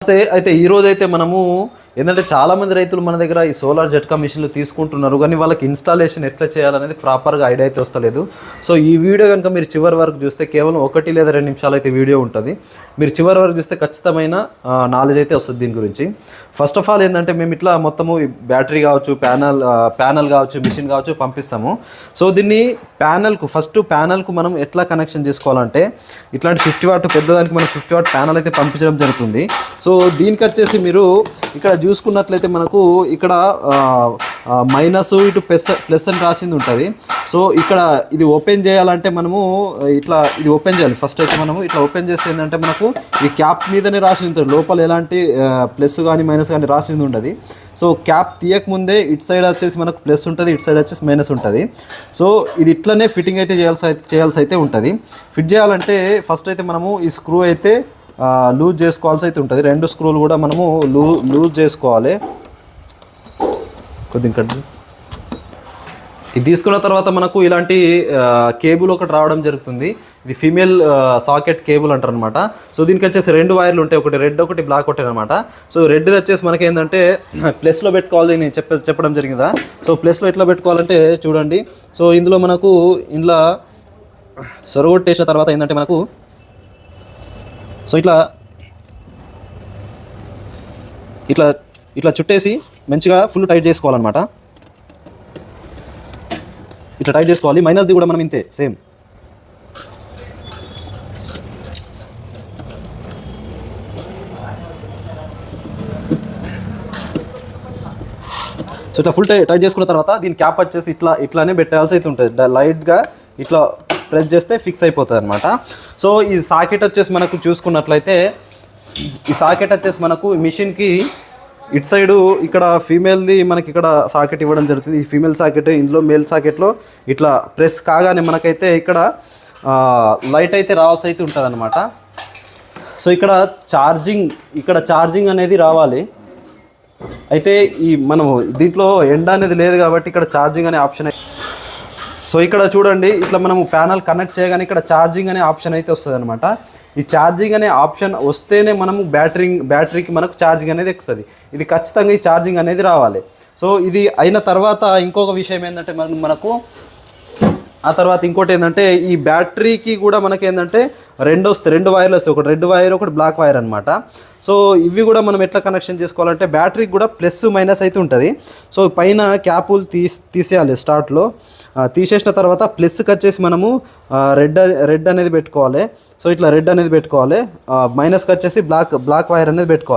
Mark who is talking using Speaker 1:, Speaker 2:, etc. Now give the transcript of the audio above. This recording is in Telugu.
Speaker 1: నమస్తే. అయితే ఈరోజైతే మనము ఏంటంటే చాలామంది రైతులు మన దగ్గర ఈ సోలార్ జట్కా మిషన్లు తీసుకుంటున్నారు, కానీ వాళ్ళకి ఇన్స్టాలేషన్ ఎట్లా చేయాలనేది ప్రాపర్గా ఐడియా అయితే వస్తలేదు. సో ఈ వీడియో కనుక మీరు చివరి వరకు చూస్తే కేవలం 1 లేదా 2 నిమిషాలు అయితే వీడియో ఉంటుంది. మీరు చివరి వరకు చూస్తే ఖచ్చితమైన నాలెడ్జ్ అయితే వస్తుంది దీని గురించి. ఫస్ట్ ఆఫ్ ఆల్ ఏంటంటే మేము ఇట్లా మొత్తము బ్యాటరీ కావచ్చు, ప్యానల్ కావచ్చు, మిషన్ కావచ్చు పంపిస్తాము. సో దీన్ని ఫస్ట్ ప్యానల్కు మనం ఎట్లా కనెక్షన్ చేసుకోవాలంటే ఇట్లాంటి 50 వాట్ పెద్దదానికి మనం 50 వాట్ ప్యానల్ అయితే పంపించడం జరుగుతుంది. సో దీనికి వచ్చేసి మీరు ఇక్కడ చూసుకున్నట్లయితే మనకు ఇక్కడ మైనస్ ఇటు ప్లస్ అని రాసింది ఉంటుంది. సో ఇక్కడ ఇది ఓపెన్ చేయాలంటే మనము ఇది ఓపెన్ చేయాలి. ఫస్ట్ అయితే మనము ఇట్లా ఓపెన్ చేస్తే ఏంటంటే మనకు ఈ క్యాప్ మీదనే రాసి ఉంటుంది, లోపల ఎలాంటి ప్లస్ కానీ మైనస్ కానీ రాసింది ఉండదు. సో క్యాప్ తీయకముందే ఇటు సైడ్ వచ్చేసి మనకు ప్లస్ ఉంటుంది, ఇటు సైడ్ వచ్చేసి మైనస్ ఉంటుంది. సో ఇది ఇట్లనే ఫిట్టింగ్ అయితే చేయాల్సి అయితే ఉంటుంది. ఫిట్ చేయాలంటే ఫస్ట్ అయితే మనము ఈ స్క్రూ అయితే లూజ్ చేసుకోవాల్సి అయితే ఉంటుంది. 2 స్క్రూలు కూడా మనము లూజ్ చేసుకోవాలి. కొద్దిగా ఇది తీసుకున్న తర్వాత మనకు ఇలాంటి కేబుల్ ఒకటి రావడం జరుగుతుంది. ఇది ఫీమేల్ సాకెట్ కేబుల్ అంటారు అనమాట. సో దీనికి వచ్చేసి 2 వైర్లు ఉంటాయి, ఒకటి రెడ్ ఒకటి బ్లాక్ ఒకటి అనమాట. సో రెడ్ది వచ్చేసి మనకి ఏంటంటే ప్లస్లో పెట్టుకోవాలి, నేను చెప్పడం జరిగిందా. సో ప్లస్లో ఎట్లా పెట్టుకోవాలంటే చూడండి. సో ఇందులో మనకు ఇంట్లో సొరగొట్టేసిన తర్వాత ఏంటంటే మనకు సో ఇట్లా చుట్టేసి మంచిగా ఫుల్ టైట్ చేసుకోవాలన్నమాట. ఇట్లా టైట్ చేసుకోవాలి. మైనస్ది కూడా మనం ఇంతే సేమ్. సో ఇట్లా ఫుల్ టైట్ చేసుకున్న తర్వాత దీని క్యాప్ వచ్చేసి ఇట్లానే పెట్టాల్సి అయితే ఉంటుంది. లైట్గా ఇట్లా ప్రెస్ చేస్తే ఫిక్స్ అయిపోతుంది అనమాట. సో ఈ సాకెట్ వచ్చేసి మనకు చూసుకున్నట్లయితే ఈ సాకెట్ వచ్చేసి మనకు మిషన్కి ఇటు సైడు ఇక్కడ ఫీమేల్ది మనకి ఇక్కడ సాకెట్ ఇవ్వడం జరుగుతుంది. ఈ ఫీమేల్ సాకెట్, ఇందులో మేల్ సాకెట్లో ఇట్లా ప్రెస్ కాగానే మనకైతే ఇక్కడ లైట్ అయితే రావాల్సి అయితే ఉంటుంది అనమాట. సో ఇక్కడ ఛార్జింగ్ అనేది రావాలి. అయితే మనము దీంట్లో ఎండ అనేది లేదు కాబట్టి ఇక్కడ ఛార్జింగ్ అనే ఆప్షన్. సో ఇక్కడ చూడండి, ఇట్లా మనము ప్యానల్ కనెక్ట్ చేయగానే ఇక్కడ ఛార్జింగ్ అనే ఆప్షన్ అయితే వస్తుంది అనమాట. ఈ ఛార్జింగ్ అనే ఆప్షన్ వస్తేనే మనము బ్యాటరీకి మనకు ఛార్జింగ్ అనేది ఎక్కుతుంది. ఇది ఖచ్చితంగా ఈ ఛార్జింగ్ అనేది రావాలి. సో ఇది అయిన తర్వాత ఇంకొక విషయం ఏంటంటే మనకు ఆ తర్వాత ఇంకోటి ఏంటంటే ఈ బ్యాటరీకి కూడా మనకి ఏంటంటే 2 వైర్లు వస్తాయి, ఒకటి రెడ్ వైర్ ఒకటి బ్లాక్ వైర్ అనమాట. సో ఇవి కూడా మనం ఎట్లా కనెక్షన్ చేసుకోవాలంటే బ్యాటరీకి కూడా ప్లస్ మైనస్ అయితే ఉంటుంది. సో పైన క్యాపులు తీసేయాలి. స్టార్ట్లో తీసేసిన తర్వాత ప్లస్కి వచ్చేసి మనము రెడ్ అనేది పెట్టుకోవాలి. సో ఇట్లా రెడ్ అనేది పెట్టుకోవాలి. మైనస్కి వచ్చేసి బ్లాక్ వైర్ అనేది పెట్టుకోవాలి.